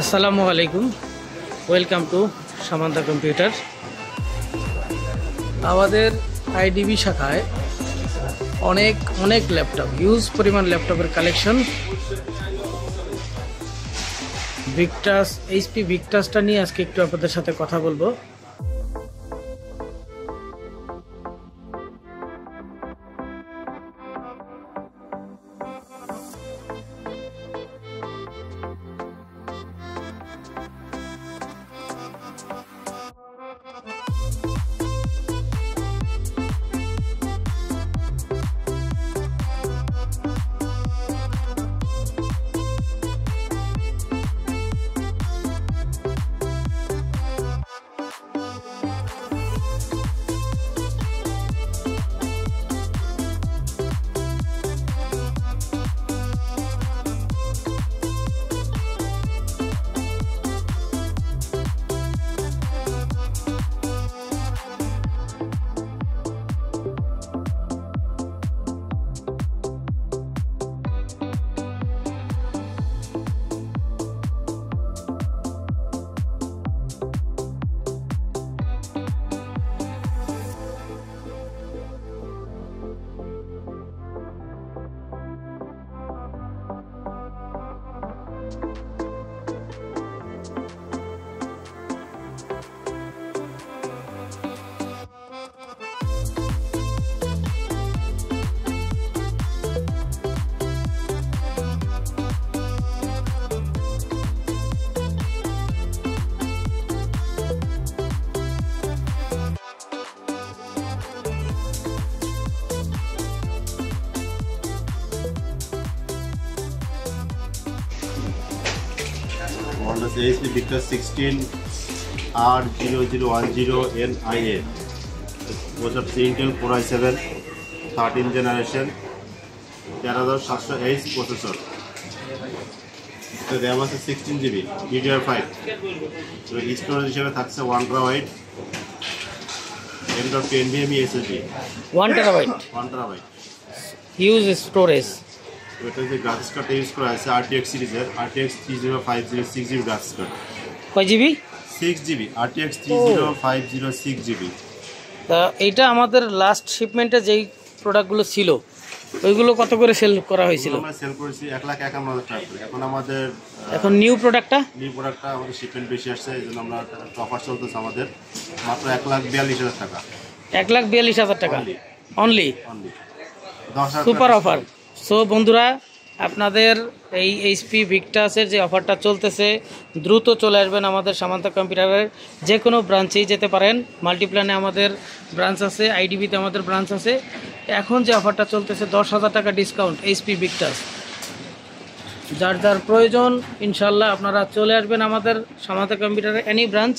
আসসালামু আলাইকুম, welcome to Samanta computer. আমাদের আইডিবি শাখায় অনেক ল্যাপটপ, হিউজ পরিমাণ ল্যাপটপের কালেকশন। ভিক্টাস, এইচপি ভিক্টাসটা নিয়ে আজকে একটু আপনাদের সাথে কথা বলবো। HP Victus 16 R0010NIA was of Intel Core i7 13th generation 13700H processor. So there was a 16GB DDR5. So storage হিসেবে থাকছে 1 TB M.2 NVMe SSD 1 TB huge storage. এটা যে গ্রাফিক্স কার্ডটা ইউজ করা আছে RTX সিরিজের RTX 3050 6GB গ্রাফিক্স কার্ড। কয় GB? 6GB RTX 3050 6GB। তা এইটা আমাদের লাস্ট শিপমেন্টে যেই প্রোডাক্টগুলো ছিল ওইগুলো কত করে সেল করা হয়েছিল? আমরা সেল করেছি 1,51,000 টাকা করে। এখন নিউ প্রোডাক্টটা আমাদের শিপমেন্ট বেশি আসছে, এইজন্য আমরা অফার চলতেছে আমাদের মাত্র 1,42,000 টাকা। 1,42,000 টাকা অনলি, 10,000 সুপার অফার। সো বন্ধুরা, আপনাদের এই এইচপি ভিক্টাসের যে অফারটা চলতেছে, দ্রুত চলে আসবেন আমাদের সামান্তা কম্পিউটারের যে কোনো ব্রাঞ্চেই যেতে পারেন। মাল্টিপ্ল্যানে আমাদের ব্রাঞ্চ আছে, আইডিবিতে আমাদের ব্রাঞ্চ আছে। এখন যে অফারটা চলতেছে 10,000 টাকা ডিসকাউন্ট এইচপি ভিক্টাস। যার প্রয়োজন ইনশাল্লাহ আপনারা চলে আসবেন আমাদের সামান্তা কম্পিউটারের এনি ব্রাঞ্চ।